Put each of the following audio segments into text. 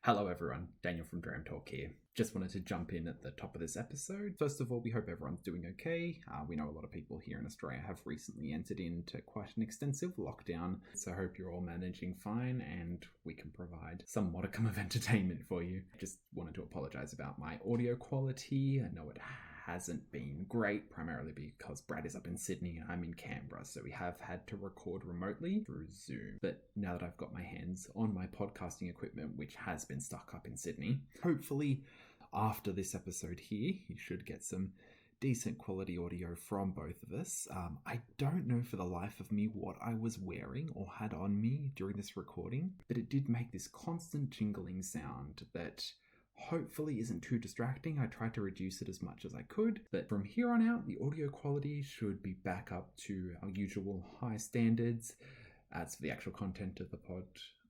Hello everyone, Daniel from Dram Talk here. Just wanted to jump in at the top of this episode. First of all, we hope everyone's doing okay. We know a lot of people here in Australia have recently entered into quite an extensive lockdown, so I hope you're all managing fine and we can provide some modicum of entertainment for you. Just wanted to apologise about my audio quality. I know it hasn't been great, primarily because Brad is up in Sydney and I'm in Canberra, so we have had to record remotely through Zoom. But now that I've got my hands on my podcasting equipment, which has been stuck up in Sydney, hopefully after this episode here, you should get some decent quality audio from both of us. I don't know for the life of me what I was wearing or had on me during this recording, but it did make this constant jingling sound that hopefully isn't too distracting. I tried to reduce it as much as I could, but from here on out, the audio quality should be back up to our usual high standards. As for the actual content of the pod,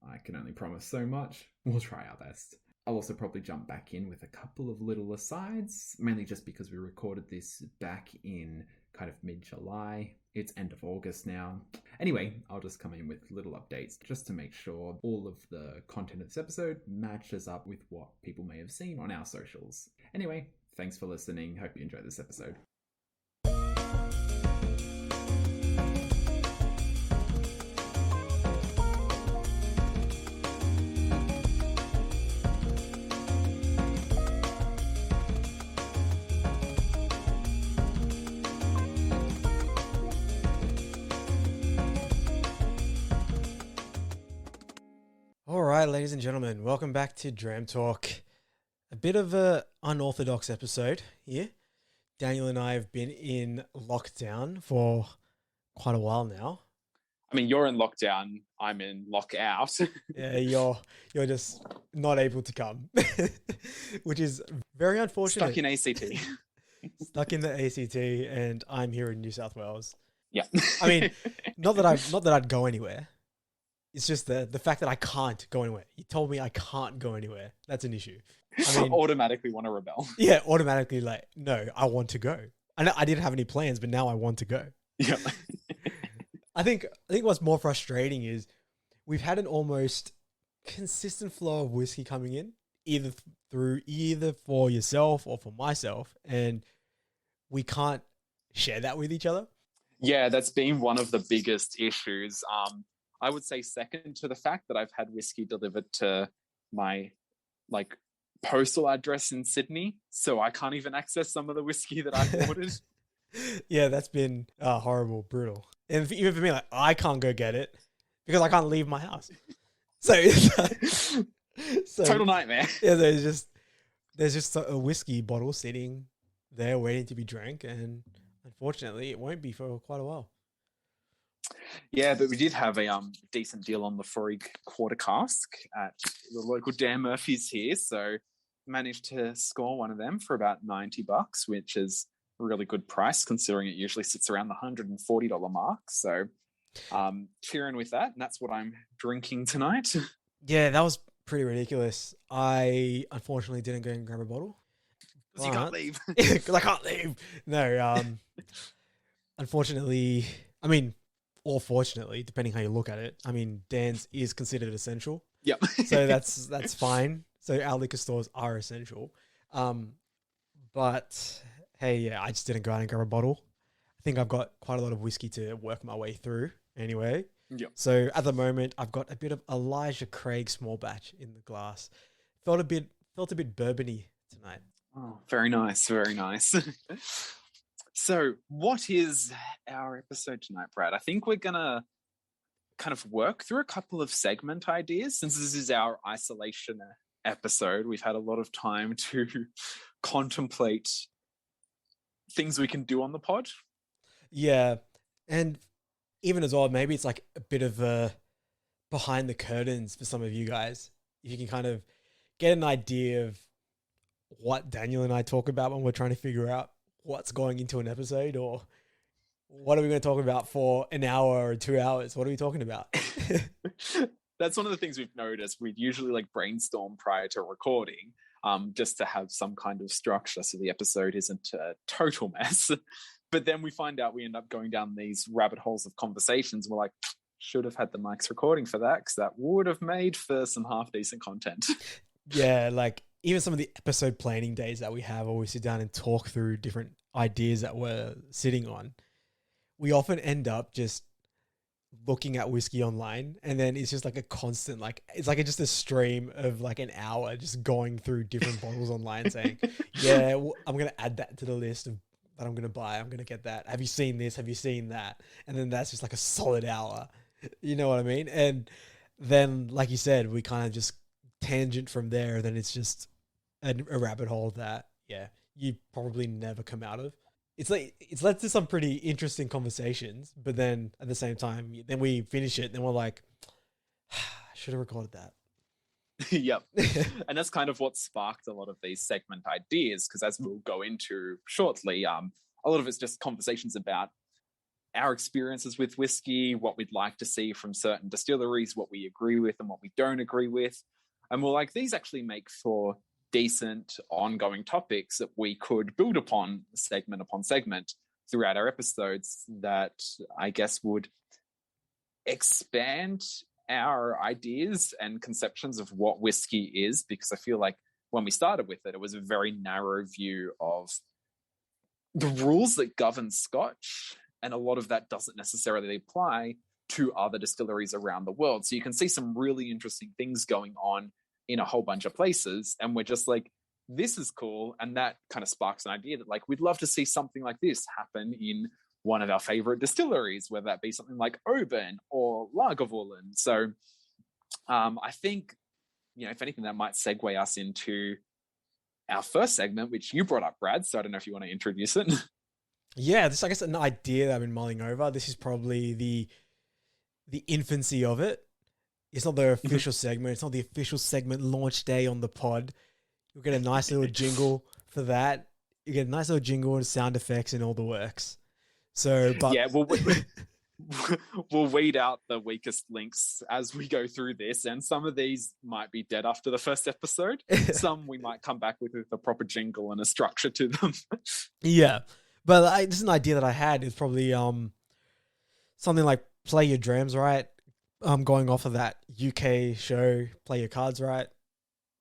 I can only promise so much. We'll try our best. I'll also probably jump back in with a couple of little asides, mainly just because we recorded this back in kind of mid-July. It's end of August now. Anyway, I'll just come in with little updates just to make sure all of the content of this episode matches up with what people may have seen on our socials. Anyway, thanks for listening. Hope you enjoy this episode. Alright, ladies and gentlemen, welcome back to Dram Talk. A bit of an unorthodox episode here. Daniel and I have been in lockdown for quite a while now. I mean, you're in lockdown, I'm in lockout. Yeah, you're just not able to come, which is very unfortunate. Stuck in ACT. Stuck in the ACT, and I'm here in New South Wales. Yeah. I mean, not that I'd go anywhere. It's just the fact that I can't go anywhere. You told me I can't go anywhere. That's an issue. I mean, automatically want to rebel. Yeah, automatically like, no, I want to go. I didn't have any plans, but now I want to go. Yeah. I think what's more frustrating is we've had an almost consistent flow of whiskey coming in, either for yourself or for myself, and we can't share that with each other. Yeah, that's been one of the biggest issues. I would say second to the fact that I've had whiskey delivered to my postal address in Sydney, so I can't even access some of the whiskey that I've ordered. Yeah, that's been horrible, brutal. And even for me, like, I can't go get it because I can't leave my house. So Total nightmare. Yeah, there's just a whiskey bottle sitting there waiting to be drank, and unfortunately, it won't be for quite a while. Yeah, but we did have a decent deal on Laphroaig quarter cask at the local Dan Murphy's here, so managed to score one of them for about $90, which is a really good price considering it usually sits around the $140 mark. So cheering with that, and that's what I'm drinking tonight. Yeah, that was pretty ridiculous. I unfortunately didn't go and grab a bottle. Because you can't leave. Because I can't leave. No, unfortunately, I mean, or fortunately, depending how you look at it. I mean, Dan's is considered essential. Yep. So that's fine. So our liquor stores are essential. But hey, yeah, I just didn't go out and grab a bottle. I think I've got quite a lot of whiskey to work my way through anyway. Yep. So at the moment, I've got a bit of Elijah Craig small batch in the glass. Felt a bit bourbony tonight. Oh, very nice, very nice. So what is our episode tonight, Brad? I think we're going to kind of work through a couple of segment ideas. Since this is our isolation episode, we've had a lot of time to contemplate things we can do on the pod. Yeah. And even as well, maybe it's like a bit of a behind the curtains for some of you guys. If you can kind of get an idea of what Daniel and I talk about when we're trying to figure out what's going into an episode, or what are we going to talk about for an hour or 2 hours? What are we talking about? That's one of the things we've noticed. We'd usually brainstorm prior to recording, just to have some kind of structure so the episode isn't a total mess. But then we find out we end up going down these rabbit holes of conversations. We're like, should have had the mics recording for that, because that would have made for some half decent content. Yeah, like even some of the episode planning days that we have, where we sit down and talk through different ideas that we're sitting on, we often end up just looking at whiskey online, and then it's just like a constant, like it's like just a stream of like an hour just going through different bottles online, saying, "Yeah, well, I'm gonna add that to the list of that I'm gonna buy. I'm gonna get that. Have you seen this? Have you seen that?" And then that's just like a solid hour. You know what I mean? And then, like you said, we kind of just tangent from there. Then it's just a rabbit hole that you probably never come out of. It's like it's led to some pretty interesting conversations, but then at the same time, then we finish it, and we're like, I should have recorded that. Yep. And that's kind of what sparked a lot of these segment ideas, because as we'll go into shortly, a lot of it's just conversations about our experiences with whiskey, what we'd like to see from certain distilleries, what we agree with and what we don't agree with. And we're like, these actually make for decent ongoing topics that we could build upon segment throughout our episodes that I guess would expand our ideas and conceptions of what whiskey is, because I feel like when we started with it, it was a very narrow view of the rules that govern Scotch, and a lot of that doesn't necessarily apply to other distilleries around the world. So you can see some really interesting things going on in a whole bunch of places, and we're just like, this is cool. And that kind of sparks an idea that like we'd love to see something like this happen in one of our favorite distilleries, whether that be something like Oban or Lagavulin. So I think, if anything, that might segue us into our first segment, which you brought up, Brad. So I don't know if you want to introduce it. Yeah, this, I guess, an idea that I've been mulling over. This is probably the infancy of it. It's not the official segment. It's not the official segment launch day on the pod. You'll get a nice little jingle for that. You get a nice little jingle and sound effects and all the works. So, but yeah, we'll weed out the weakest links as we go through this, and some of these might be dead after the first episode. Some we might come back with a proper jingle and a structure to them. Yeah, but this is an idea that I had. Is probably something like Play Your Drams Right. Going off of that UK show, Play Your Cards Right,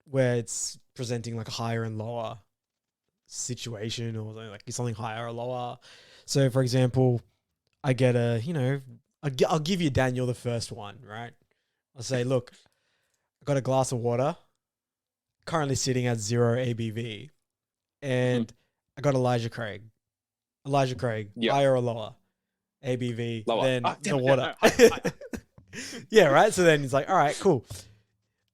where it's presenting like a higher and lower situation, or like something higher or lower. So, for example, I get I'll give you, Daniel, the first one, right? I'll say, look, I got a glass of water, currently sitting at 0 ABV, and I got Elijah Craig, yep. Higher or lower ABV lower. than the water. Higher. Yeah, right? So then he's like, all right, cool.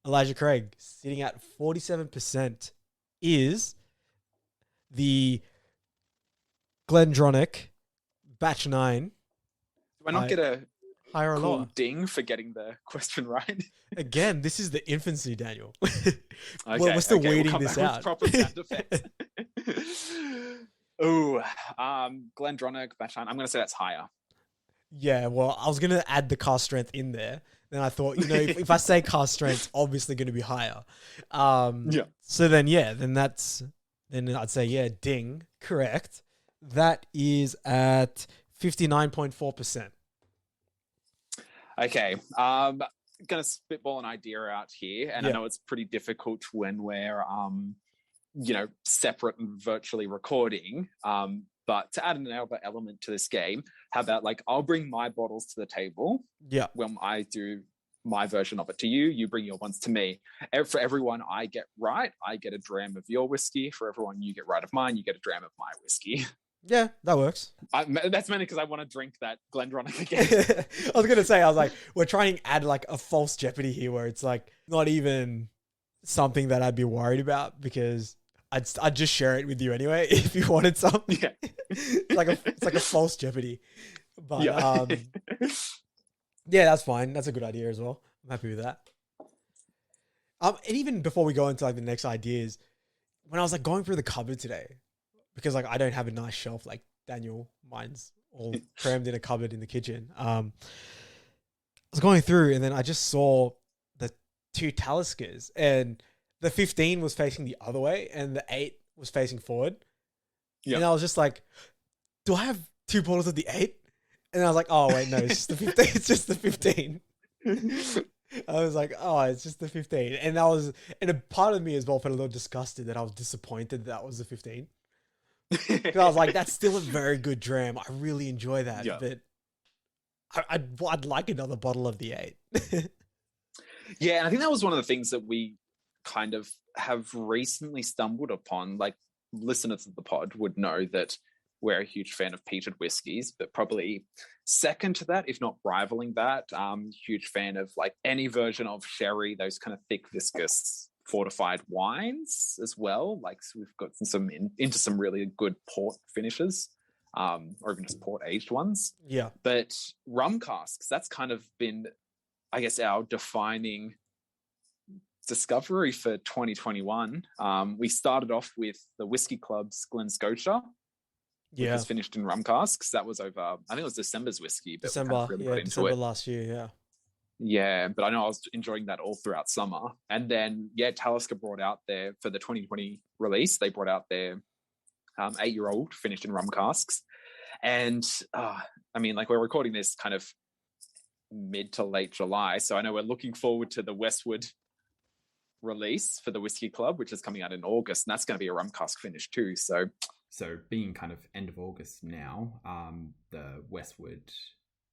Elijah Craig sitting at 47% is the Glendronach Batch 9. Do I not get a higher or cool lower ding for getting the question right? Again, this is the infancy, Daniel. Okay, we're still weeding this out. Proper sound effects. Ooh, Glendronach Batch 9. I'm going to say that's higher. Yeah, well, I was going to add the cast strength in there. Then I thought, if I say cast strength, it's obviously going to be higher. Yeah. So then, then I'd say, ding, correct. That is at 59.4%. Okay. I'm going to spitball an idea out here. And I know it's pretty difficult when we're, separate and virtually recording. But to add another element to this game, how about I'll bring my bottles to the table. Yeah. When I do my version of it to you, you bring your ones to me. For everyone I get right, I get a dram of your whiskey. For everyone you get right of mine, you get a dram of my whiskey. Yeah, that works. That's mainly because I want to drink that Glendronach again. I was going to say, we're trying to add a false jeopardy here where it's not even something that I'd be worried about, because I'd just share it with you anyway if you wanted some. Yeah. it's like a false jeopardy. But yeah, that's fine. That's a good idea as well. I'm happy with that. And even before we go into the next ideas, when I was going through the cupboard today, because I don't have a nice shelf like Daniel, mine's all crammed in a cupboard in the kitchen. I was going through, and then I just saw the 2 Taliskers, and the 15 was facing the other way and the 8 was facing forward. Yep. And I was just like, do I have 2 bottles of the 8? And I was like, oh, wait, no, it's just the 15. It's just the 15. I was like, oh, it's just the 15. And a part of me as well felt a little disgusted that I was disappointed that was the 15. Because I was like, that's still a very good dram. I really enjoy that. Yeah. But I'd like another bottle of the 8. Yeah, and I think that was one of the things that we kind of have recently stumbled upon. Like, listeners of the pod would know that we're a huge fan of peated whiskies, but probably second to that, if not rivaling that, huge fan of like any version of sherry, those kind of thick, viscous, fortified wines as well. Like, so we've got into some really good port finishes, or even just port aged ones. Yeah. But rum casks, that's kind of been, I guess, our defining discovery for 2021. We started off with the Whisky Club's Glen Scotia, which was finished in rum casks. That was over, I think it was December's whiskey. But December, December last year, yeah. Yeah, but I know I was enjoying that all throughout summer. And then, Talisker brought out for the 2020 release, they brought out their 8-year-old finished in rum casks. And, I mean, like, we're recording this kind of mid to late July, so I know we're looking forward to the Westwood release for the Whisky Club, which is coming out in August, and that's going to be a rum cask finish too. So being kind of end of August now, the Westwood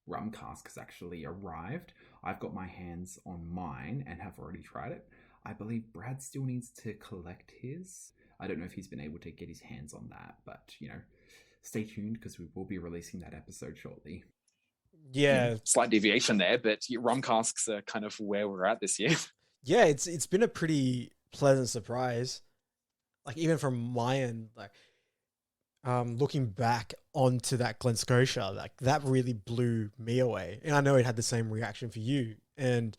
rum cask has actually arrived. I've got my hands on mine and have already tried it. I believe Brad still needs to collect his. I don't know if he's been able to get his hands on that, but stay tuned because we will be releasing that episode shortly. Yeah, slight deviation there, but rum casks are kind of where we're at this year. Yeah, it's been a pretty pleasant surprise. Like, even from my end, like, looking back onto that Glen Scotia, like, that really blew me away. And I know it had the same reaction for you. And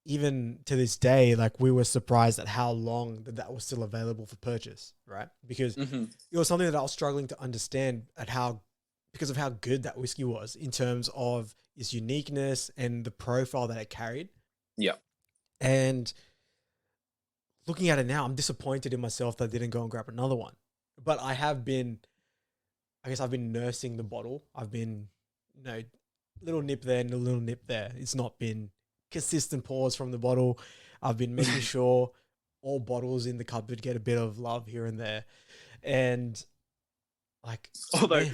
even to this day, like, we were surprised at how long that was still available for purchase, right? Because it was something that I was struggling to understand because of how good that whiskey was in terms of its uniqueness and the profile that it carried. Yeah. And looking at it now, I'm disappointed in myself that I didn't go and grab another one. But I've been nursing the bottle. I've been, little nip there and a little nip there. It's not been consistent pours from the bottle. I've been making sure all bottles in the cupboard get a bit of love here and there. And like, although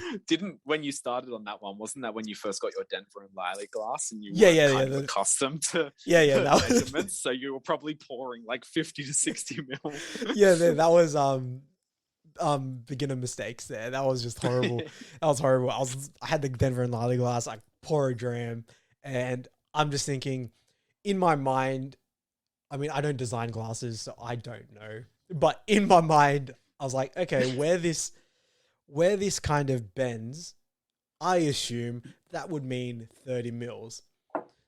when you started on that one, wasn't that when you first got your Denver and Liley glass and you were kind of accustomed to measurements, so you were probably pouring like 50 to 60 mil. That was beginner mistakes there. That was just horrible. That was horrible. I had the Denver and Liley glass, I pour a dram, and I'm just thinking in my mind, I mean, I don't design glasses, so I don't know, but in my mind I was like, okay, where this kind of bends, I assume that would mean 30 mils.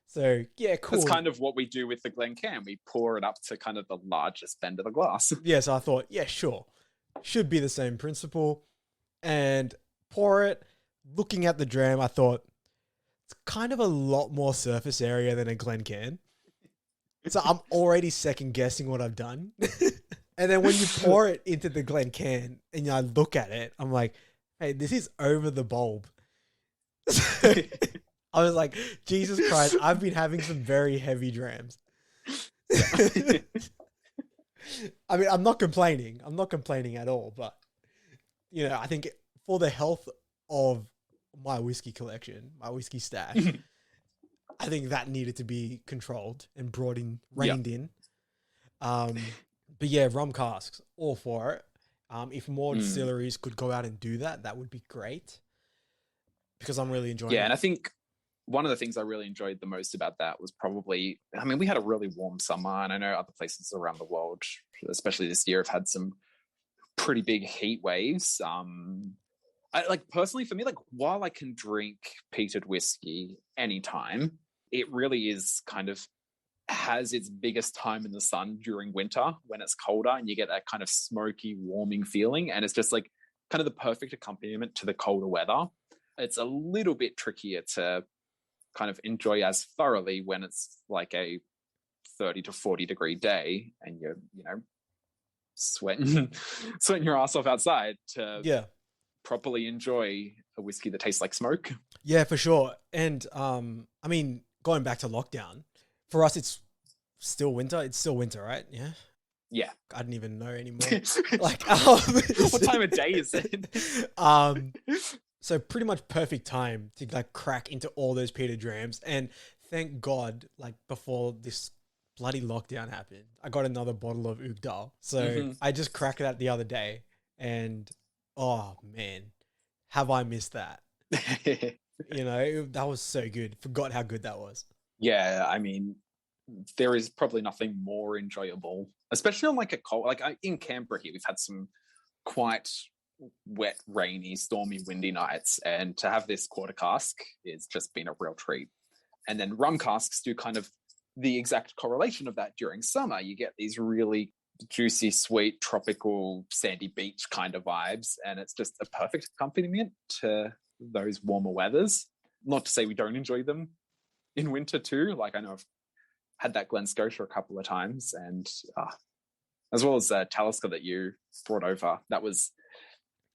So, yeah, cool. That's kind of what we do with the Glencairn. We pour it up to kind of the largest bend of the glass. Yeah, so I thought, yeah, sure. Should be the same principle. And pour it. Looking at the dram, I thought, it's kind of a lot more surface area than a Glencairn. So I'm already second guessing what I've done. And then when you pour it into the Glencairn and I look at it, I'm like, hey, this is over the bulb. So I was like, Jesus Christ, I've been having some very heavy drams. I mean, I'm not complaining. I'm not complaining at all. But, I think for the health of my whiskey collection, my whiskey stash, I think that needed to be controlled and reined in. But yeah, rum casks, all for it. If more distilleries could go out and do that, that would be great. Because I'm really enjoying it. Yeah, and I think one of the things I really enjoyed the most about that was probably, I mean, we had a really warm summer, and I know other places around the world, especially this year, have had some pretty big heat waves. Personally, for me, like, while I can drink peated whiskey anytime, it really is kind of has its biggest time in the sun during winter when it's colder and you get that kind of smoky, warming feeling. And it's just like kind of the perfect accompaniment to the colder weather. It's a little bit trickier to kind of enjoy as thoroughly when it's like a 30 to 40 degree day and you're, sweating your ass off outside to properly enjoy a whiskey that tastes like smoke. Yeah, for sure. And I mean, going back to lockdown, For us, it's still winter. It's still winter, right? Yeah. Yeah. I didn't even know anymore. Like, what time of day is it? So pretty much perfect time to like crack into all those peated drams. And thank God, like before this bloody lockdown happened, I got another bottle of Oogdal. So I just cracked that the other day, and oh man, have I missed that? You know, that was so good. Forgot how good that was. Yeah, I mean, there is probably nothing more enjoyable, especially on like a cold, like in Canberra here, we've had some quite wet, rainy, stormy, windy nights, and to have this quarter cask is just been a real treat. And then rum casks do kind of the exact correlation of that during summer. You get these really juicy, sweet, tropical, sandy beach kind of vibes, and it's just a perfect accompaniment to those warmer weathers. Not to say we don't enjoy them in winter too. Like I know I've had that Glen Scotia a couple of times, and as well as Talisker that you brought over. That was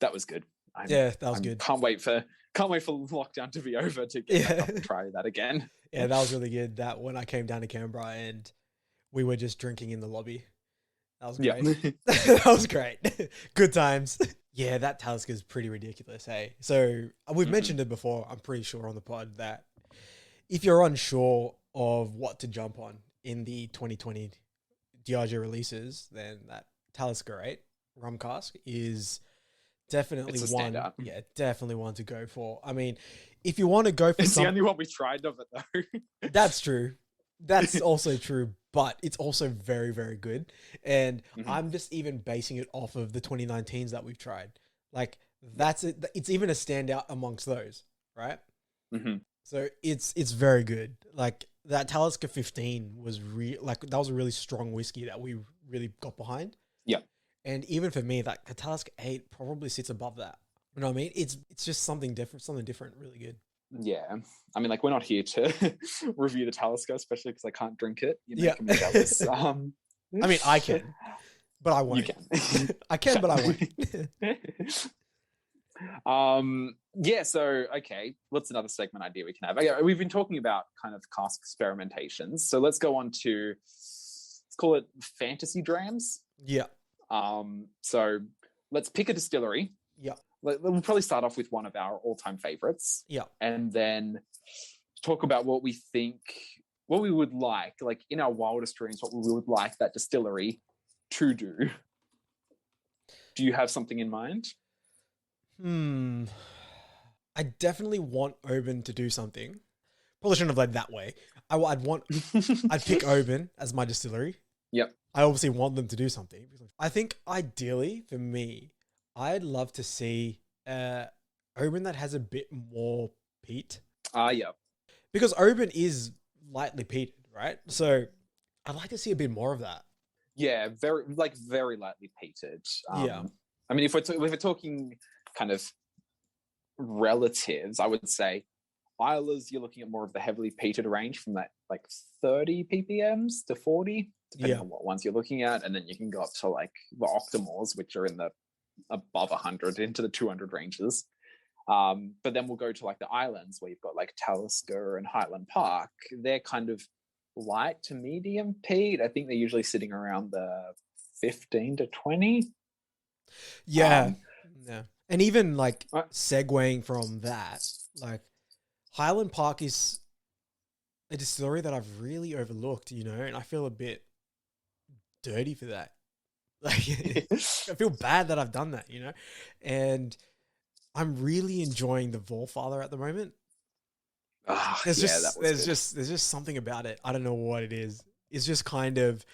good. That was good. Can't wait for lockdown to be over to get back up and try that again. Yeah, that was really good. That when I came down to Canberra and we were just drinking in the lobby. That was great. Yeah. That was great. Good times. Yeah, that Talisker is pretty ridiculous, hey? So we've mentioned it before, I'm pretty sure, on the pod, that if you're unsure of what to jump on in the 2020 Diageo releases, then that Talisker 8 rum cask is definitely one. Yeah, definitely one to go for. I mean, if you want to go for it's the only one we tried of it though. That's true. That's also true, but it's also very, very good. And I'm just even basing it off of the 2019s that we've tried. Like that's it. It's even a standout amongst those, right? So it's very good. Like that Talisker 15 was that was a really strong whiskey that we really got behind. Yeah. And even for me, like the Talisker 8 probably sits above that. You know what I mean? It's just something different, really good. Yeah. I mean, like, we're not here to review the Talisker, especially because I can't drink it. You know, yeah. I mean, I can, but I won't. You can. I can, but I won't. Yeah, so, okay. What's another segment idea we can have? Okay, we've been talking about kind of cask experimentations. So let's go on to, let's call it fantasy drams. Yeah. So let's pick a distillery. Yeah. We'll probably start off with one of our all-time favorites. Yeah. And then talk about what we think, what we would like in our wildest dreams, what we would like that distillery to do. Do you have something in mind? I definitely want Oban to do something. Probably shouldn't have led that way. I'd pick Oban as my distillery. Yep. I obviously want them to do something. I think ideally for me, I'd love to see Oban that has a bit more peat. Yeah. Because Oban is lightly peated, right? So I'd like to see a bit more of that. Yeah, very lightly peated. Yeah. I mean, if we're talking kind of relatives, I would say Isla's, you're looking at more of the heavily peated range from that like 30 ppms to 40, depending on what ones you're looking at. And then you can go up to like the Octomores, which are in the above 100 into the 200 ranges. But then we'll go to like the islands where you've got like Talisker and Highland Park. They're kind of light to medium peat. I think they're usually sitting around the 15 to 20. Yeah. Yeah. And even like segueing from that, like Highland Park is a distillery that I've really overlooked, you know, and I feel a bit dirty for that. Like, I feel bad that I've done that, you know, and I'm really enjoying the Vorfather at the moment. There's just something about it. I don't know what it is. It's just kind of,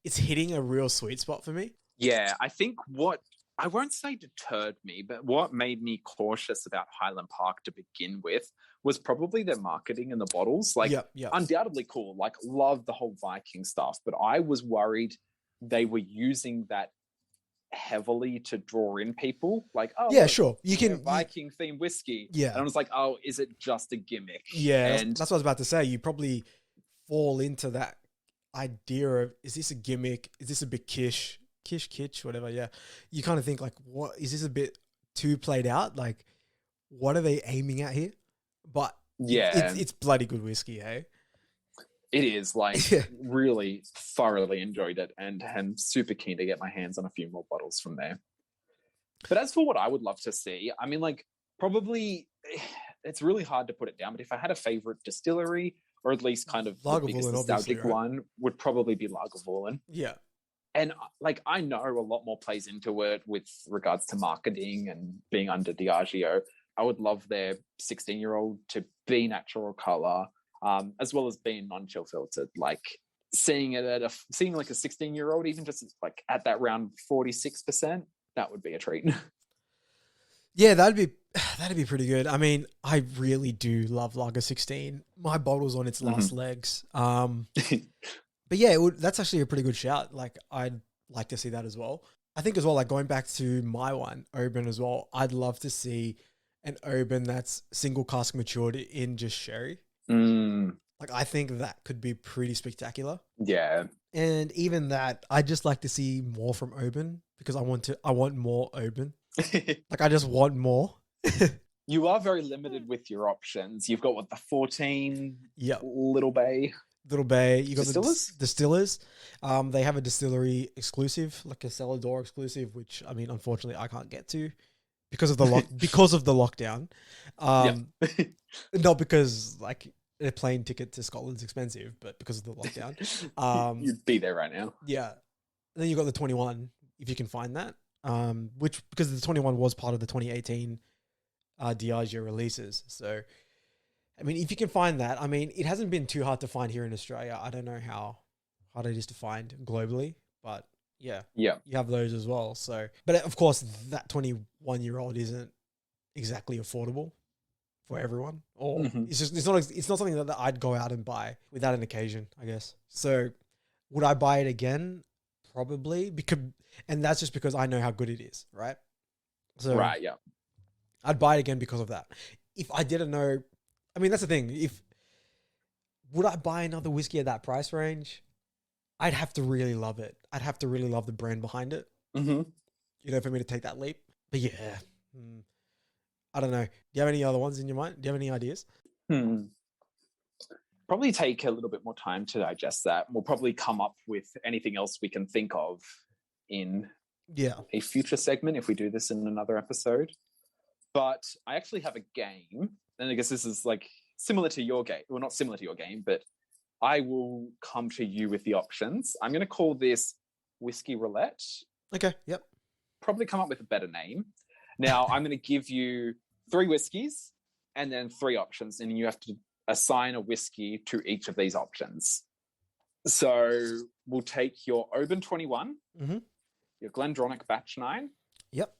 it's hitting a real sweet spot for me. Yeah, I think what, I won't say deterred me, but what made me cautious about Highland Park to begin with was probably their marketing in the bottles. Like, undoubtedly cool. Like, love the whole Viking stuff, but I was worried they were using that heavily to draw in people. Like, oh, yeah, sure, you can Viking themed whiskey. Yeah, and I was like, oh, is it just a gimmick? Yeah, and that's what I was about to say. You probably fall into that idea of, is this a gimmick? Is this a bit kitsch, whatever. Yeah, you kind of think like, what is this a bit too played out? Like, what are they aiming at here? But yeah, it's bloody good whiskey, hey. It is like Yeah. really thoroughly enjoyed it, and am super keen to get my hands on a few more bottles from there. But as for what I would love to see, I mean, like, probably it's really hard to put it down, but if I had a favorite distillery, or at least kind of the biggest Lagavulin, nostalgic obviously, right? one, would probably be Lagavulin. Yeah. And like, I know a lot more plays into it with regards to marketing and being under Diageo. I would love their 16-year-old to be natural color, as well as being non-chill filtered. Like, seeing it seeing like a 16-year-old, even just like at that round 46%, that would be a treat. Yeah, that'd be pretty good. I mean, I really do love Lager 16. My bottle's on its last legs. But yeah, that's actually a pretty good shout. Like, I'd like to see that as well. I think as well, like, going back to my one, Oban as well, I'd love to see an Oban that's single cask matured in just sherry. Like, I think that could be pretty spectacular. Yeah. And even that, I'd just like to see more from Oban, because I want more Oban. Like, I just want more. You are very limited with your options. You've got what, the 14 Yep. Little Bay. Little Bay, you got Distillers? the distillers. They have a distillery exclusive, like a cellar door exclusive, which, I mean, unfortunately, I can't get to because of the lockdown. Not because like a plane ticket to Scotland's expensive, but because of the lockdown. You'd be there right now. Yeah. And then you got the 21, if you can find that. Which, because the 21 was part of the 2018 Diageo releases. So, I mean, if you can find that, I mean, it hasn't been too hard to find here in Australia. I don't know how hard it is to find globally, but yeah, you have those as well. So, but of course, that 21-year-old isn't exactly affordable for everyone, or it's not something that I'd go out and buy without an occasion, I guess. So, would I buy it again? Probably, and that's just because I know how good it is, right? So, right, yeah, I'd buy it again because of that. If I didn't know. I mean, that's the thing. Would I buy another whiskey at that price range? I'd have to really love it. I'd have to really love the brand behind it. You know, for me to take that leap. But yeah, I don't know. Do you have any other ones in your mind? Do you have any ideas? Probably take a little bit more time to digest that. We'll probably come up with anything else we can think of in a future segment if we do this in another episode. But I actually have a game. And I guess this is like similar to your game. Well, not similar to your game, but I will come to you with the options. I'm going to call this Whisky Roulette. Okay, yep. Probably come up with a better name. Now, I'm going to give you 3 whiskeys and then 3 options, and you have to assign a whiskey to each of these options. So we'll take your Oban 21, your Glendronach Batch 9. Yep.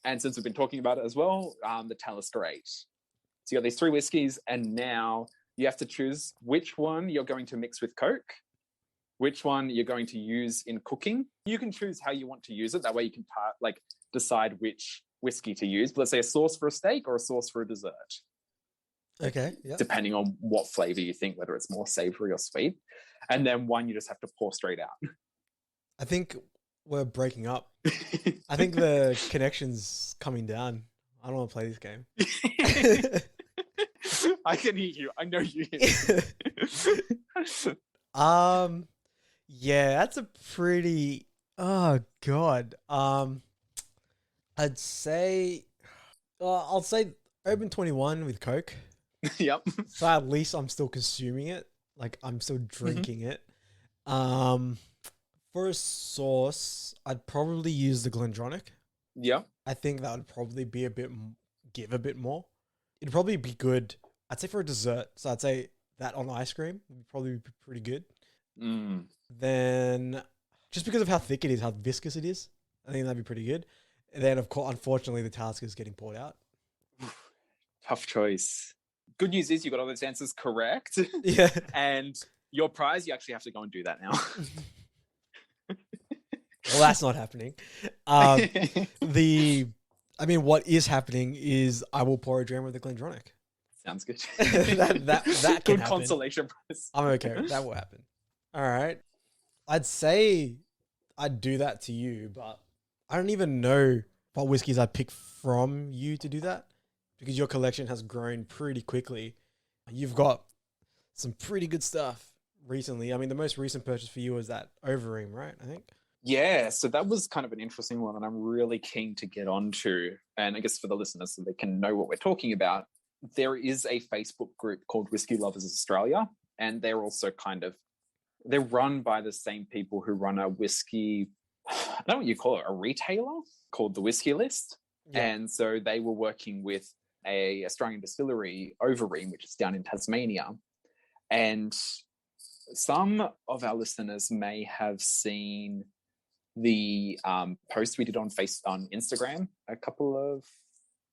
And since we've been talking about it as well, the Talisker 8. So you got these 3 whiskeys, and now you have to choose which one you're going to mix with Coke, which one you're going to use in cooking. You can choose how you want to use it. That way you can decide which whiskey to use. But let's say a sauce for a steak or a sauce for a dessert. Okay. Yep. Depending on what flavor you think, whether it's more savory or sweet. And then one you just have to pour straight out. I think we're breaking up. I think the connection's coming down. I don't want to play this game. I can hear you. I know you hear me. Yeah, that's a pretty. Oh God. I'd say. I'll say Oban 21 with Coke. Yep. So at least I'm still consuming it. Like, I'm still drinking it. For a sauce, I'd probably use the Glendronach. Yeah. I think that would probably be give a bit more. It'd probably be good. I'd say for a dessert. So I'd say that on ice cream would probably be pretty good. Then, just because of how thick it is, how viscous it is, I think that'd be pretty good. And then, of course, unfortunately, the task is getting poured out. Tough choice. Good news is you got all those answers correct. Yeah. And your prize, you actually have to go and do that now. Well, that's not happening. What is happening is I will pour a dram of the Glendronach. Sounds good. that can good happen. consolation prize. I'm okay. That will happen. All right. I'd say I'd do that to you, but I don't even know what whiskeys I'd pick from you to do that, because your collection has grown pretty quickly. You've got some pretty good stuff recently. I mean, the most recent purchase for you was that Overeem, right? I think. Yeah, so that was kind of an interesting one, and I'm really keen to get onto. And I guess for the listeners, so they can know what we're talking about, there is a Facebook group called Whisky Lovers Australia, and they're also they're run by the same people who run a whiskey, I don't know what you call it, a retailer called the Whiskey List. Yeah. And so they were working with a Australian distillery, Overeem, which is down in Tasmania. And some of our listeners may have seen the post we did on Instagram a couple of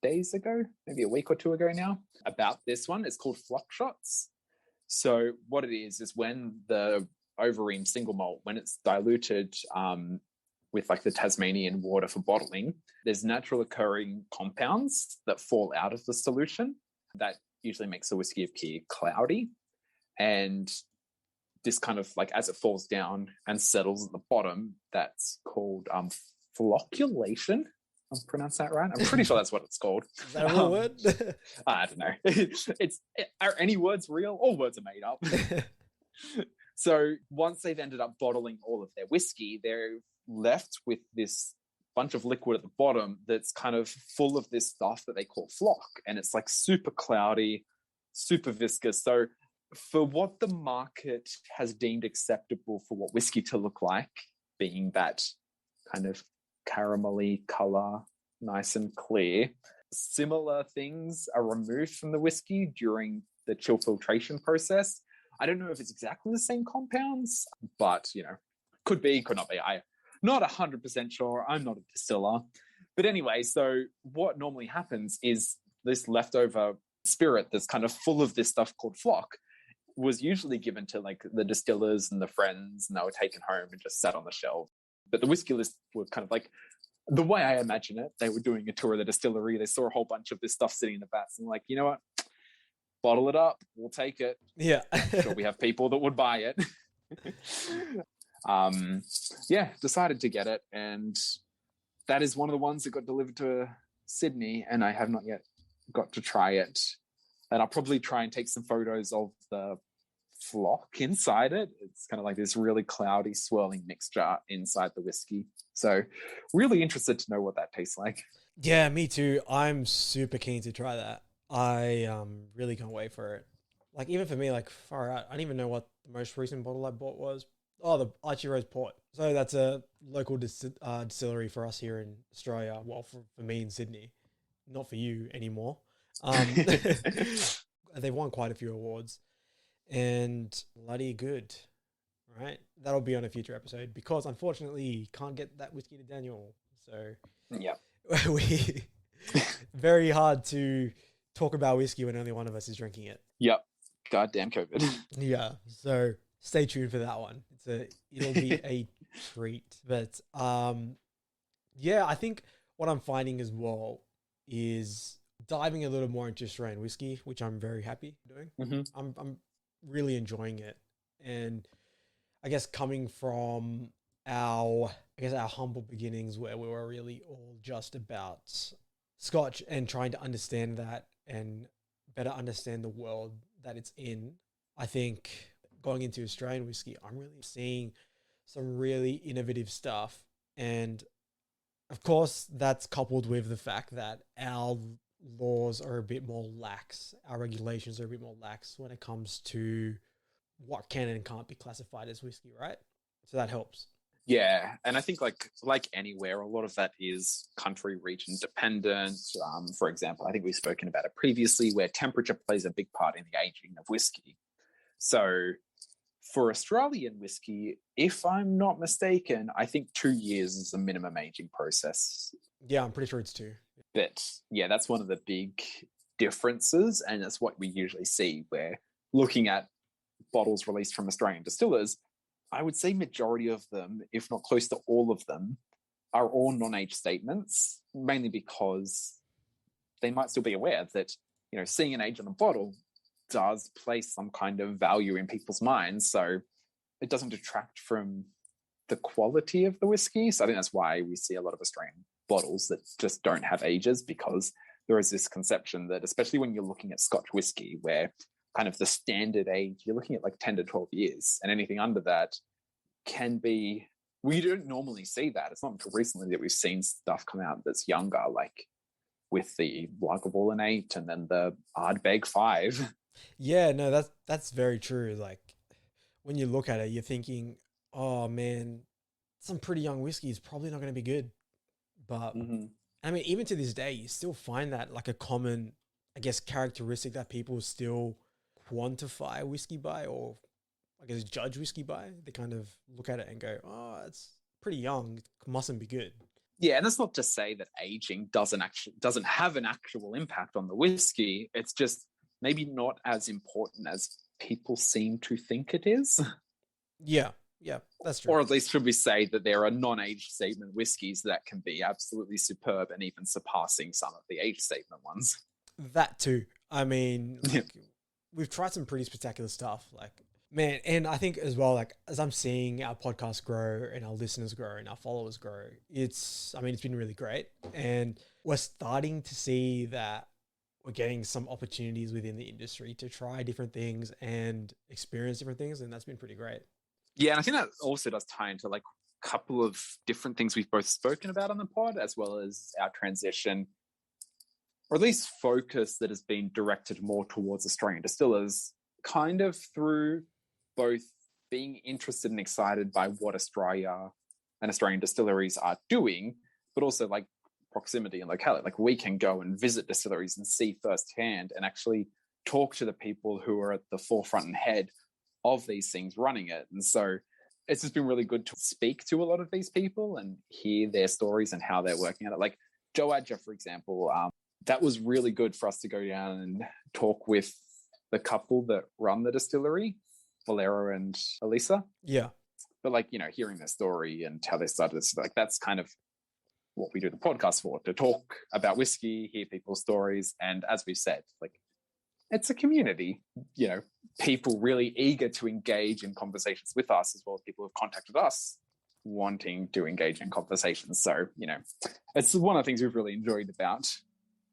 days ago, maybe a week or two ago now, about this one. It's called Flock Shots. So what it is when the Overeem single malt, when it's diluted with like the Tasmanian water for bottling, there's natural occurring compounds that fall out of the solution that usually makes the whiskey appear cloudy. And this kind of like, as it falls down and settles at the bottom, that's called flocculation. I'll pronounce that right. I'm pretty sure that's what it's called. Is that a real word? I don't know. Are any words real? All words are made up. So once they've ended up bottling all of their whiskey, they're left with this bunch of liquid at the bottom that's kind of full of this stuff that they call flock. And it's like super cloudy, super viscous. So for what the market has deemed acceptable for what whiskey to look like, being that kind of caramelly color, nice and clear, similar things are removed from the whiskey during the chill filtration process. I don't know if it's exactly the same compounds, but, could be, could not be. I'm not 100% sure. I'm not a distiller. But anyway, so what normally happens is this leftover spirit that's kind of full of this stuff called flock was usually given to like the distillers and the friends, and they were taken home and just sat on the shelf. But the Whiskey List were kind of like, the way I imagine it, they were doing a tour of the distillery. They saw a whole bunch of this stuff sitting in the vats and like, you know what? Bottle it up. We'll take it. Yeah. I'm sure we have people that would buy it. Decided to get it. And that is one of the ones that got delivered to Sydney, and I have not yet got to try it. And I'll probably try and take some photos of the flock inside it. It's kind of like this really cloudy, swirling mixture inside the whiskey. So really interested to know what that tastes like. Yeah, me too. I'm super keen to try that. I really can't wait for it. Like, even for me, like, far out, I don't even know what the most recent bottle I bought was. Oh, the Archie Rose Port. So that's a local distillery for us here in Australia. Well, for me in Sydney. Not for you anymore. They've won quite a few awards, and bloody good, right? That'll be on a future episode because unfortunately can't get that whiskey to Daniel. So yeah, we very hard to talk about whiskey when only one of us is drinking it. Yep, goddamn COVID. Yeah, so stay tuned for that one. It'll be a treat. But I think what I'm finding as well is diving a little more into Australian whiskey, which I'm very happy doing. Mm-hmm. I'm really enjoying it. And I guess coming from our humble beginnings where we were really all just about Scotch and trying to understand that and better understand the world that it's in, I think going into Australian whiskey, I'm really seeing some really innovative stuff. And of course, that's coupled with the fact that our laws are a bit more lax. Our regulations are a bit more lax when it comes to what can and can't be classified as whiskey, right? So that helps. Yeah, and I think like anywhere, a lot of that is country region dependent. For example, I think we've spoken about it previously, where temperature plays a big part in the aging of whiskey. So for Australian whiskey, if I'm not mistaken, I think 2 years is the minimum aging process. Yeah, I'm pretty sure it's 2. But yeah, that's one of the big differences, and that's what we usually see. We're looking at bottles released from Australian distillers. I would say majority of them, if not close to all of them, are all non-age statements, mainly because they might still be aware that, seeing an age on a bottle does place some kind of value in people's minds. So it doesn't detract from the quality of the whiskey. So I think that's why we see a lot of Australian bottles that just don't have ages, because there is this conception that, especially when you're looking at Scotch whiskey, where kind of the standard age, you're looking at like 10 to 12 years, and anything under that can be, we don't normally see that. It's not until recently that we've seen stuff come out that's younger, like with the Lagavulin 8 and then the Ardbeg 5. Yeah, no, that's very true. Like when you look at it, you're thinking, oh man, some pretty young whiskey is probably not going to be good. But I mean, even to this day, you still find that like a common, I guess, characteristic that people still quantify whiskey by, or I guess judge whiskey by. They kind of look at it and go, oh, it's pretty young, it mustn't be good. Yeah, and that's not to say that aging doesn't have an actual impact on the whiskey. It's just maybe not as important as people seem to think it is. Yeah, that's true. Or at least should we say that there are non-age statement whiskies that can be absolutely superb and even surpassing some of the age statement ones. That too. I mean, like, we've tried some pretty spectacular stuff. Like, man, and I think as well, like, as I'm seeing our podcast grow and our listeners grow and our followers grow, it's been really great. And we're starting to see that we're getting some opportunities within the industry to try different things and experience different things. And that's been pretty great. Yeah, and I think that also does tie into like a couple of different things we've both spoken about on the pod, as well as our transition, or at least focus that has been directed more towards Australian distillers, kind of through both being interested and excited by what Australia and Australian distilleries are doing, but also like proximity and locality. Like we can go and visit distilleries and see firsthand and actually talk to the people who are at the forefront and head of these things running it. And so it's just been really good to speak to a lot of these people and hear their stories and how they're working at it. Like Joe Adger, for example, that was really good for us to go down and talk with the couple that run the distillery, Valero and Elisa. Yeah. But like, you know, hearing their story and how they started this, like that's kind of what we do the podcast for, to talk about whiskey, hear people's stories. And as we said, like it's a community, you know, people really eager to engage in conversations with us, as well as people who have contacted us wanting to engage in conversations. So, you know, it's one of the things we've really enjoyed about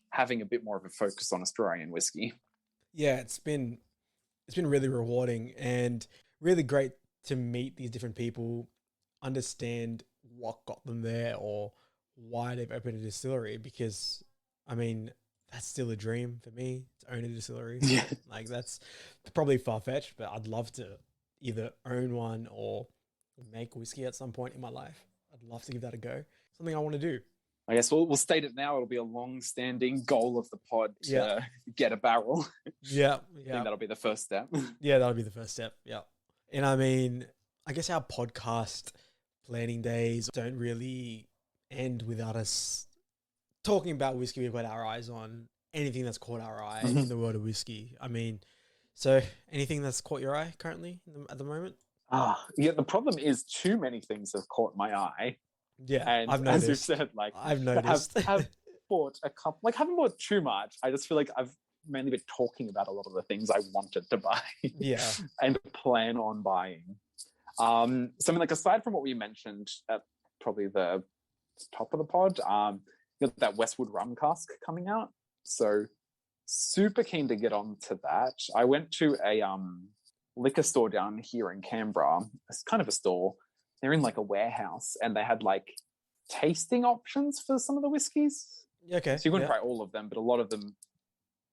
having a bit more of a focus on Australian whiskey. Yeah, it's been really rewarding and really great to meet these different people, understand what got them there or why they've opened a distillery, because I mean, that's still a dream for me to own a distillery. Yeah. Like that's probably far-fetched, but I'd love to either own one or make whiskey at some point in my life. I'd love to give that a go. Something I want to do. I guess we'll state it now. It'll be a long-standing goal of the pod to get a barrel. Yeah. I think that'll be the first step. Yeah, that'll be the first step. Yeah. And I mean, I guess our podcast planning days don't really end without us talking about whiskey we've got our eyes on, anything that's caught our eye in the world of whiskey. I mean, so anything that's caught your eye currently at the moment? Yeah, the problem is too many things have caught my eye. Yeah, and I've noticed. As you said, like I've noticed. have bought a couple, like haven't bought too much. I just feel like I've mainly been talking about a lot of the things I wanted to buy. Yeah, and plan on buying. Something like aside from what we mentioned at probably the top of the pod, you know, that Westwood rum cask coming out. So super keen to get onto that. I went to a liquor store down here in Canberra. It's kind of a store. They're in like a warehouse, and they had like tasting options for some of the whiskeys. Okay. So you couldn't try all of them, but a lot of them,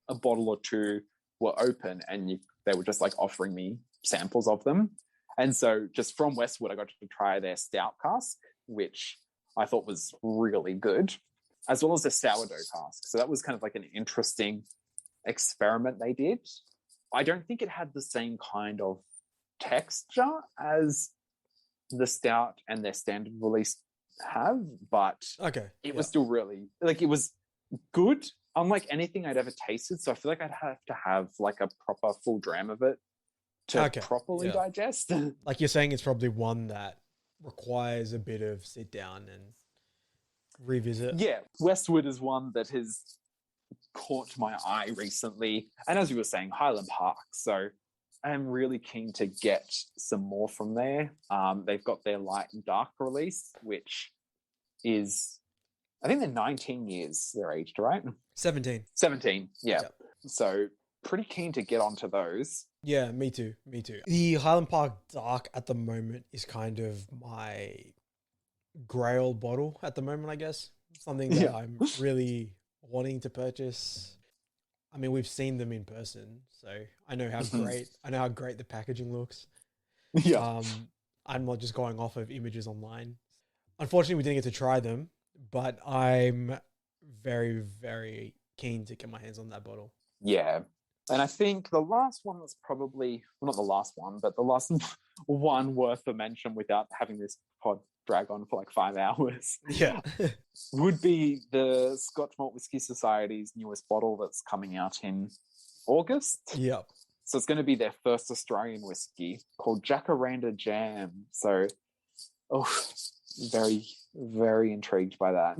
a bottle or two were open, and they were just like offering me samples of them. And so just from Westwood, I got to try their stout cask, which I thought was really good, as well as the sourdough cask. So that was kind of like an interesting experiment they did. I don't think it had the same kind of texture as the stout and their standard release have, but it was still really, like, it was good, unlike anything I'd ever tasted. So I feel like I'd have to have like a proper full dram of it to properly digest. Like you're saying, it's probably one that requires a bit of sit down and revisit. Yeah, Westwood is one that has caught my eye recently, and as you were saying, Highland Park. So I am really keen to get some more from there. They've got their light and dark release, which is, I think they're 19 years they're aged, right? 17. 17, yeah. Yep. So pretty keen to get onto those. Yeah, me too. Me too. The Highland Park Dark at the moment is kind of my grail bottle at the moment, I guess. Something that I'm really wanting to purchase. I mean, we've seen them in person, so I know how great the packaging looks. Yeah. I'm not just going off of images online. Unfortunately, we didn't get to try them, but I'm very, very keen to get my hands on that bottle. Yeah. And I think the last one was probably, well, not the last one, but the last one worth a mention without having this pod drag on for like 5 hours. Yeah. Would be the Scotch Malt Whisky Society's newest bottle that's coming out in August. Yep. So it's going to be their first Australian whiskey called Jacaranda Jam. So, very, very intrigued by that.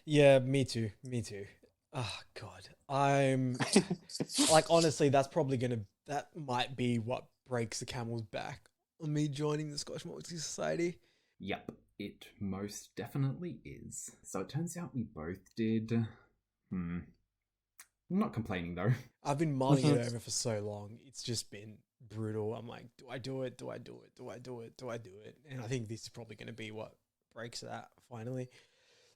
Yeah, me too. Me too. Oh, God. I'm like, honestly, that might be what breaks the camel's back on me joining the Scotch Malt Whisky Society. Yep, it most definitely is. So it turns out we both did. I'm not complaining though. I've been mulling it over for so long. It's just been brutal. I'm like, do I do it? Do I do it? Do I do it? Do I do it? And I think this is probably going to be what breaks that finally.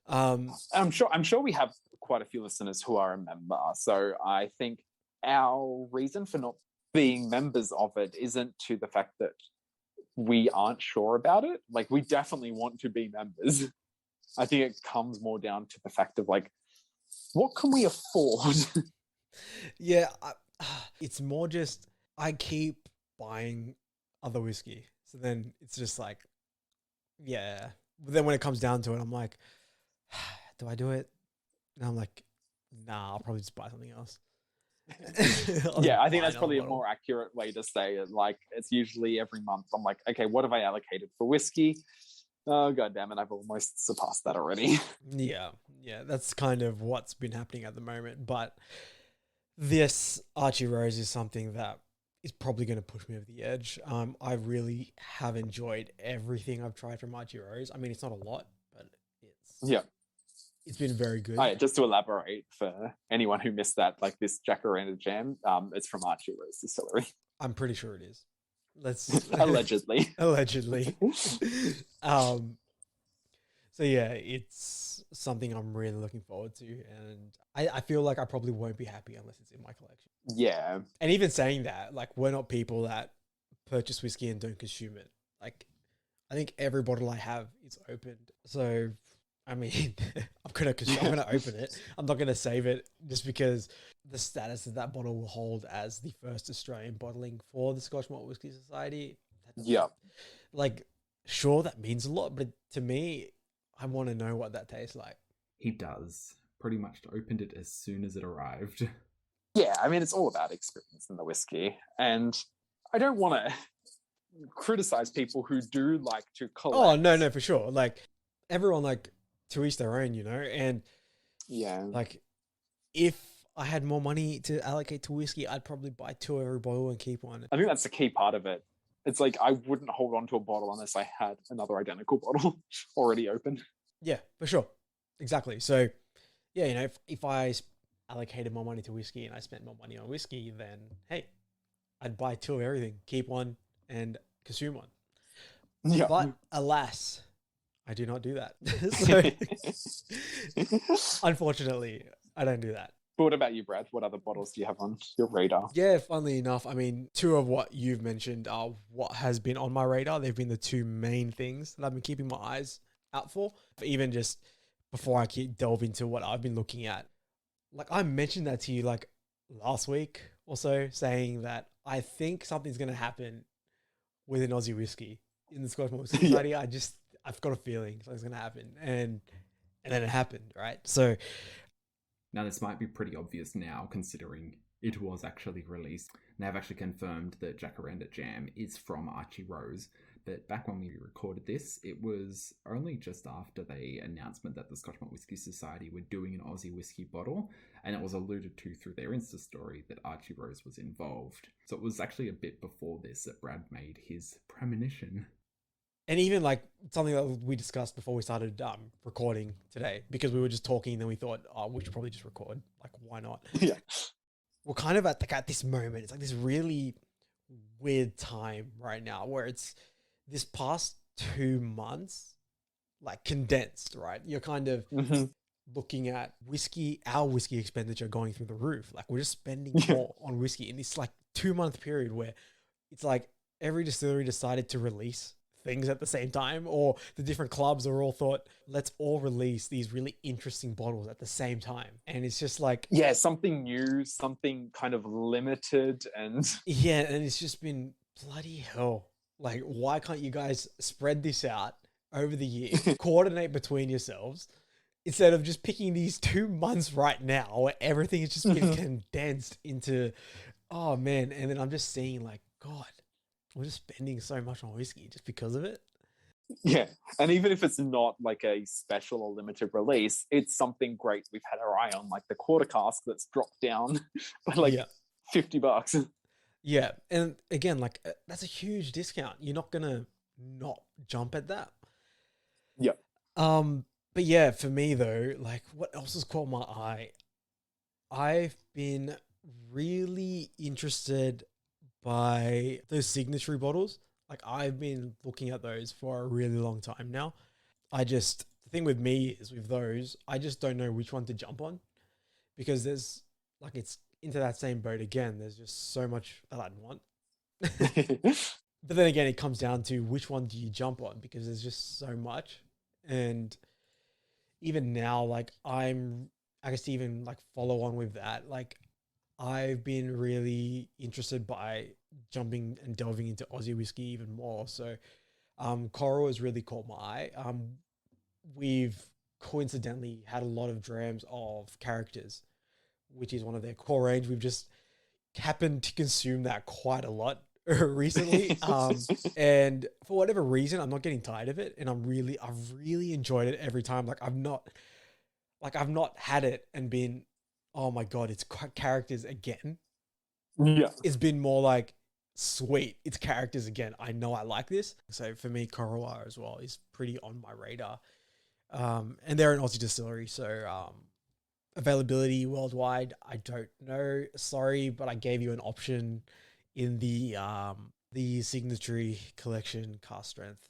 I'm sure we have quite a few listeners who are a member. So I think our reason for not being members of it isn't to the fact that we aren't sure about it. Like, we definitely want to be members. I think it comes more down to the fact of like, what can we afford? Yeah, it's more just I keep buying other whiskey. So then it's just like, yeah. But then when it comes down to it, I'm like, do I do it? And I'm like, nah, I'll probably just buy something else. Yeah, I think that's probably a more accurate way to say it. Like, it's usually every month I'm like, okay, what have I allocated for whiskey? Oh, God damn it, I've almost surpassed that already. Yeah, that's kind of what's been happening at the moment. But this Archie Rose is something that is probably going to push me over the edge. I really have enjoyed everything I've tried from Archie Rose. I mean, it's not a lot, but it's been very good. Oh, yeah, just to elaborate for anyone who missed that, like this Jacaranda Jam, it's from Archie Rose Distillery. I'm pretty sure it is. Allegedly. So yeah, it's something I'm really looking forward to, and I feel like I probably won't be happy unless it's in my collection. Yeah. And even saying that, like, we're not people that purchase whiskey and don't consume it. Like, I think every bottle I have is opened. So, I mean, I'm gonna open it. I'm not gonna save it just because the status that that bottle will hold as the first Australian bottling for the Scotch Malt Whisky Society. Yeah. Like, sure, that means a lot, but to me, I want to know what that tastes like. He does. Pretty much opened it as soon as it arrived. Yeah, I mean, it's all about experience in the whiskey. And I don't want to criticize people who do like to collect. Oh, no, for sure. Like, everyone, like, to each their own, you know? And, yeah, like, if I had more money to allocate to whiskey, I'd probably buy 2 of every bottle and keep one. I think that's the key part of it. It's like, I wouldn't hold on to a bottle unless I had another identical bottle already open. Yeah, for sure. Exactly. So, yeah, you know, if I allocated more money to whiskey and I spent more money on whiskey, then, hey, I'd buy 2 of everything, keep one, and consume one. Yeah. But alas, I do not do that. So, unfortunately, I don't do that. But what about you, Brad? What other bottles do you have on your radar? Yeah, funnily enough, I mean, 2 of what you've mentioned are what has been on my radar. They've been the 2 main things that I've been keeping my eyes out for. Even just before I delve into what I've been looking at. Like, I mentioned that to you like last week or so, saying that I think something's going to happen with an Aussie whiskey in the Scotch Malt Whisky Society. Yeah. I've got a feeling something's going to happen. And then it happened, right? So, now, this might be pretty obvious now, considering it was actually released. And they've actually confirmed that Jacaranda Jam is from Archie Rose. But back when we recorded this, it was only just after the announcement that the Scotch Malt Whisky Society were doing an Aussie whiskey bottle. And it was alluded to through their Insta story that Archie Rose was involved. So it was actually a bit before this that Brad made his premonition. And even like something that we discussed before we started recording today, because we were just talking and then we thought, oh, we should probably just record. Like, why not? Yeah. we're kind of at this moment. It's like this really weird time right now where it's this past 2 months, like condensed, right? You're kind of looking at our whiskey expenditure going through the roof. Like we're just spending more on whiskey in this like 2 month period where it's like every distillery decided to release things at the same time, or the different clubs are all thought, let's all release these really interesting bottles at the same time. And it's just like, yeah, something new, something kind of limited. And yeah, and it's just been bloody hell. Like, why can't you guys spread this out over the year, coordinate between yourselves, instead of just picking these 2 months right now where everything has just been condensed into, oh man. And then I'm just seeing like, God, we're just spending so much on whiskey just because of it. Yeah. And even if it's not like a special or limited release, it's something great we've had our eye on, like the quarter cask that's dropped down by like $50. Yeah. And again, like that's a huge discount. You're not going to not jump at that. Yeah. But yeah, for me though, like what else has caught my eye? I've been really interested by those signatory bottles. Like I've been looking at those for a really long time now. The thing with me is with those, I just don't know which one to jump on, because there's like, it's into that same boat again. There's just so much that I'd want. But then again, it comes down to which one do you jump on, because there's just so much. And even now, like I guess to even like follow on with that, like I've been really interested by jumping and delving into Aussie whiskey even more. So Coral has really caught my eye. We've coincidentally had a lot of drams of Characters, which is one of their core range. We've just happened to consume that quite a lot recently. And for whatever reason, I'm not getting tired of it. And I've really enjoyed it every time. Like I've not had it and been, oh my God, it's Characters again. Yeah. It's been more like, sweet, it's Characters again. I know I like this. So for me, Corolla as well is pretty on my radar. And they're an Aussie distillery. So availability worldwide, I don't know. Sorry, but I gave you an option in the signatory collection, cask strength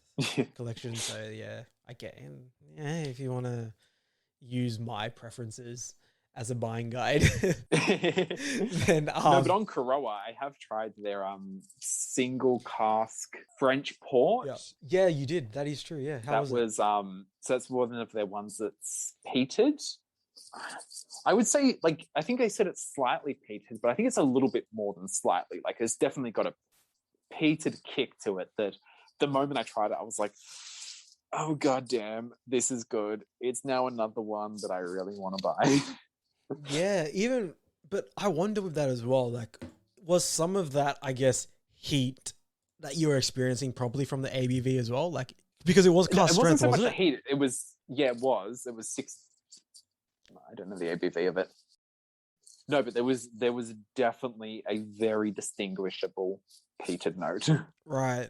collection. So yeah, I get in. Yeah, if you want to use my preferences as a buying guide, then no, but on Corolla, I have tried their single cask French port. Yeah, you did. That is true. Yeah, that was so that's one of their ones that's peated. I would say, like, I think they said it's slightly peated, but I think it's a little bit more than slightly. Like, it's definitely got a peated kick to it that the moment I tried it, I was like, oh, goddamn, this is good. It's now another one that I really want to buy. Yeah, but I wonder with that as well, like, was some of that, I guess, heat that you were experiencing probably from the ABV as well? Like, because it was cask strength, wasn't so wasn't much it? the heat. It was, it was 6. I don't know the ABV of it. No, but there was definitely a very distinguishable peated note. Right.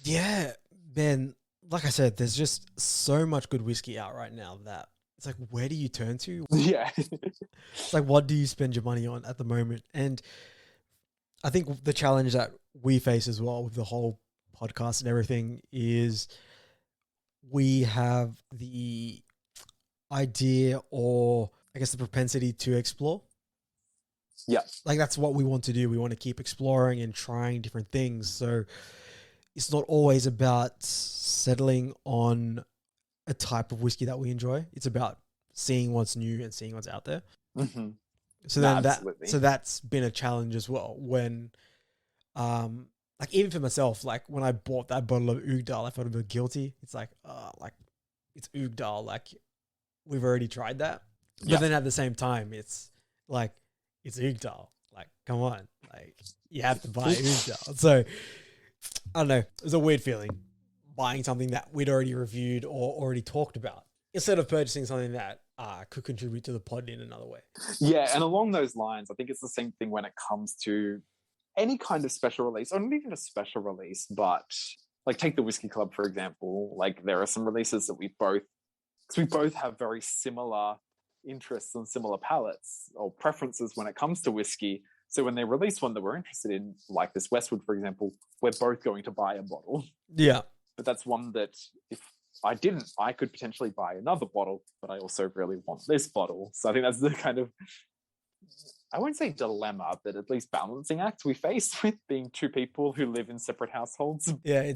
Yeah, man, like I said, there's just so much good whiskey out right now that it's like, where do you turn to? Yeah. It's like, what do you spend your money on at the moment? And I think the challenge that we face as well with the whole podcast and everything is we have the idea, or I guess the propensity to explore. Yeah. Like that's what we want to do. We want to keep exploring and trying different things. So it's not always about settling on a type of whiskey that we enjoy. It's about seeing what's new and seeing what's out there. Mm-hmm. So then that's been a challenge as well. When, like even for myself, like when I bought that bottle of Oogdal, I felt a bit guilty. It's like, like it's Oogdal, like we've already tried that. But then at the same time, it's like, it's Oogdal. Like, come on, like you have to buy Oogdal. So I don't know. It was a weird feeling buying something that we'd already reviewed or already talked about instead of purchasing something that could contribute to the pod in another way. Yeah, and along those lines, I think it's the same thing when it comes to any kind of special release, or not even a special release, but like take the Whisky Club, for example. Like there are some releases that we both have very similar interests and similar palates or preferences when it comes to whiskey. So when they release one that we're interested in, like this Westwood, for example, we're both going to buy a bottle. Yeah. But that's one that if I didn't, I could potentially buy another bottle, but I also really want this bottle. So I think that's the kind of, I won't say dilemma, but at least balancing act we face with being two people who live in separate households. Yeah,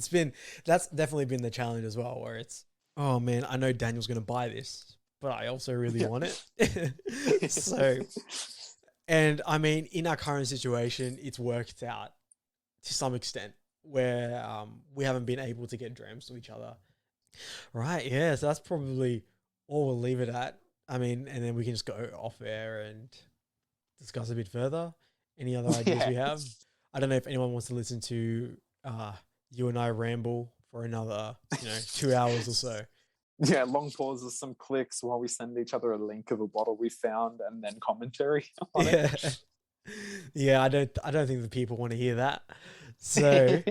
that's definitely been the challenge as well, where it's, oh man, I know Daniel's going to buy this, but I also really want it. So, and I mean, in our current situation, it's worked out to some extent where we haven't been able to get drams to each other. Right, yeah, so that's probably all we'll leave it at. I mean, and then we can just go off air and discuss a bit further. Any other ideas we have? I don't know if anyone wants to listen to you and I ramble for another, 2 hours or so. Yeah, long pauses, some clicks while we send each other a link of a bottle we found, and then commentary on it. Yeah, I don't think the people want to hear that. So,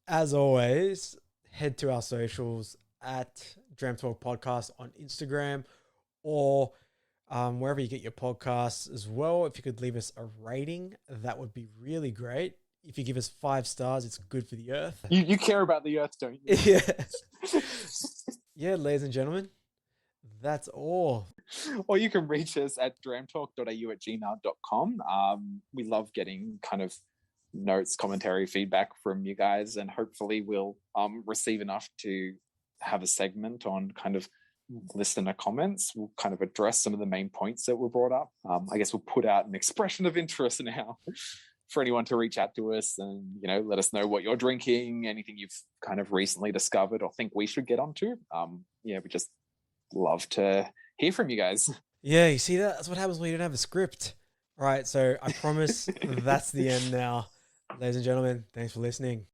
as always, head to our socials at Dram Talk Podcast on Instagram or wherever you get your podcasts as well. If you could leave us a rating, that would be really great. If you give us 5 stars, it's good for the earth. You care about the earth, don't you? Yeah. Yeah, ladies and gentlemen, that's all. Or you can reach us at dramtalk.au@gmail.com. We love getting kind of notes, commentary, feedback from you guys, and hopefully we'll receive enough to have a segment on kind of listener comments. We'll kind of address some of the main points that were brought up. I guess we'll put out an expression of interest now for anyone to reach out to us and, let us know what you're drinking, anything you've kind of recently discovered or think we should get onto. We just love to hear from you guys. Yeah, you see that? That's what happens when you don't have a script. All right, so I promise that's the end now. Ladies and gentlemen, thanks for listening.